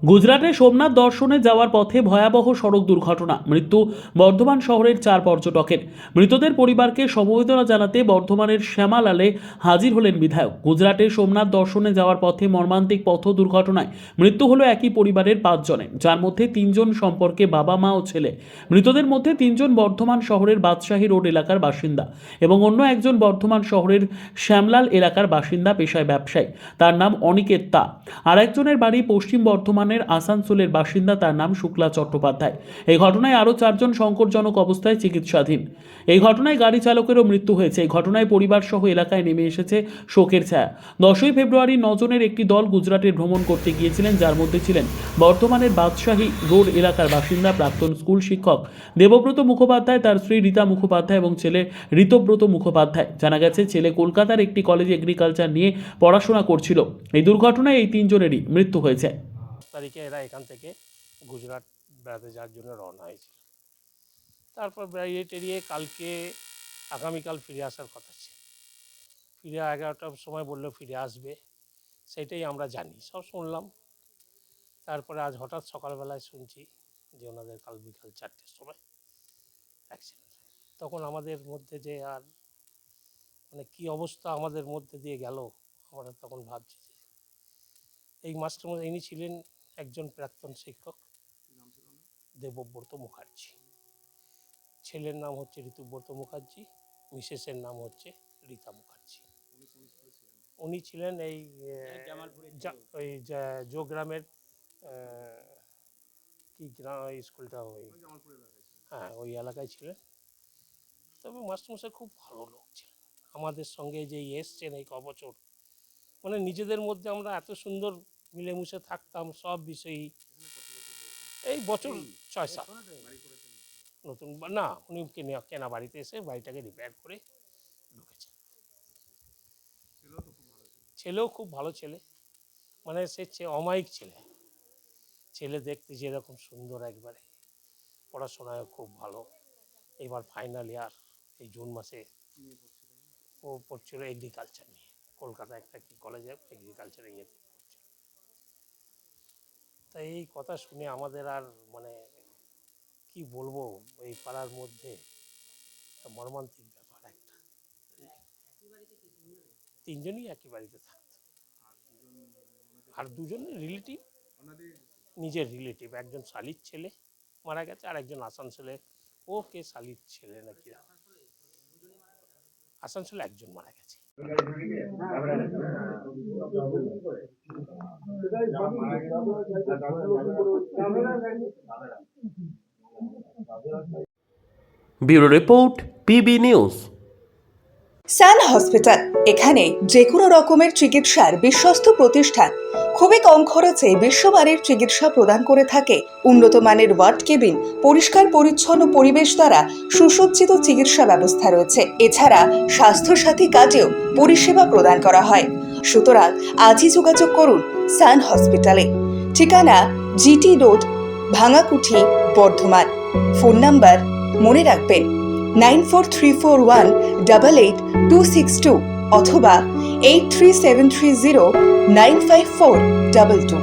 গুজরাটে সোমনাথ দর্শনে যাওয়ার পথে ভয়াবহ সড়ক দুর্ঘটনা, মৃত্যু বর্ধমান শহরের 4 পর্যটকের। মৃতদের পরিবারকে সমবেদনা জানাতে বর্ধমানের শ্যামালালে হাজির হলেন বিধায়ক। গুজরাটে সোমনাথ দর্শনে যাওয়ার পথে মর্মান্তিক পথ দুর্ঘটনায় মৃত্যু হলো একই পরিবারের 5 জনের, যার মধ্যে 3 জন সম্পর্কে বাবা মা ও ছেলে। মৃতদের মধ্যে 3 জন বর্ধমান শহরের বাদশাহী রোড এলাকার বাসিন্দা এবং অন্য একজন বর্ধমান শহরের শ্যামলাল এলাকার বাসিন্দা, পেশায় ব্যবসায়ী, তার নাম অনিকেত তা। আর একজনের বাড়ি পশ্চিম বর্ধমান আসানসোলের বাসিন্দা, তার নাম শুক্লা চট্টোপাধ্যায়। এই ঘটনায় আরও 4 জন সংকটজনক অবস্থায় চিকিৎসাধীন। এই ঘটনায় গাড়ি চালকেরও মৃত্যু হয়েছে। এই ঘটনায় পরিবার সহ এলাকায় নেমে এসেছে শোকের ছায়া। 10ই ফেব্রুয়ারি 9 জনের একটি দল গুজরাটে ভ্রমণ করতে গিয়েছিলেন, যার মধ্যে ছিলেন বর্ধমানের বাদশাহী রোড এলাকার বাসিন্দা প্রাক্তন স্কুল শিক্ষক দেবব্রত মুখোপাধ্যায়, তার স্ত্রী রীতা মুখোপাধ্যায় এবং ছেলে ঋতব্রত মুখোপাধ্যায়। জানা গেছে, ছেলে কলকাতার একটি কলেজে এগ্রিকালচার নিয়ে পড়াশোনা করছিল। এই দুর্ঘটনায় এই 3 জনেরই মৃত্যু হয়েছে। তারিখে এরা এখান থেকে গুজরাট বেড়াতে যাওয়ার জন্য রওনা হয়েছিল। তারপর বেরিয়ে টেরিয়ে কালকে আগামীকাল ফিরে আসার কথা ছিল। ফিরে 11টার সময় বললো ফিরে আসবে, সেটাই আমরা জানি, সব শুনলাম। তারপরে আজ হঠাৎ সকালবেলায় শুনছি যে ওনাদের কাল বিকাল 4টের সময় অ্যাক্সিডেন্ট। তখন আমাদের মধ্যে যে আর মানে কী অবস্থা আমাদের মধ্যে দিয়ে গেল, আমরা তখন ভাবছি যে এই মাস্টারমশাই ইনি ছিলেন একজন প্রাক্তন শিক্ষক দেবব্রত মুখার্জি। ছেলের নাম হচ্ছে ঋতুব্রত মুখার্জি, মিসেসের নাম হচ্ছে রীতা মুখার্জি। উনি ছিলেন এই জোগ্রামের কি গ্রাম স্কুলটা, ওই হ্যাঁ ওই এলাকায় ছিলেন। তবে মাস্টারমশাই খুব ভালো লোক ছিলেন। আমাদের সঙ্গে যে এসছেন এই কবছর, মানে নিজেদের মধ্যে আমরা এত সুন্দর মিলেমিশে থাকতাম সব বিষয়েই। এই বছর 6-7 নতুন না, উনি কেনা বাড়িতে এসে বাড়িটাকে রিপেয়ার করে ঢুকেছে। ছেলেও খুব ভালো ছেলে, মানে সে অমায়িক ছেলে দেখতে যেরকম সুন্দর, একবারে পড়াশোনায় খুব ভালো। এবার ফাইনাল ইয়ার এই জুন মাসে ও পড়ছিল এগ্রিকালচার নিয়ে, কলকাতা একটা কি কলেজে এগ্রিকালচার নিয়ে পড়ছিল। তাই এই কথা শুনে আমাদের আর মানে কি বলবো, এই পাড়ার মধ্যে মর্মান্তিক ব্যাপার একটা। 3 জনই একই বাড়িতে থাকতো, আর 2 জন রিলেটিভ, নিজের রিলেটিভ। একজন শালির ছেলে মারা গেছে, আর একজন আসানসোলে, ও কে শালির ছেলে নাকি, আসানসোলে একজন মারা গেছে। Bureau report, PB news. Sun hospital, এখানে যে কোনো রকমের চিকিৎসার বিশ্বস্ত প্রতিষ্ঠান। খুবই কম খরচে বিশ্বমানের চিকিৎসা প্রদান করে থাকে। উন্নত মানের ওয়ার্ড কেবিন, পরিষ্কার পরিচ্ছন্ন পরিবেশ দ্বারা সুসজ্জিত চিকিৎসা ব্যবস্থা রয়েছে। এছাড়া স্বাস্থ্যসাথী কাজেও পরিষেবা প্রদান করা হয়। সুতরাং আজই যোগাযোগ করুন সান হসপিটালে। ঠিকানা GT road, Bhangakuthi, Bardhaman. Phone number মনে রাখবেন 9434188262 অথবা 83730954222।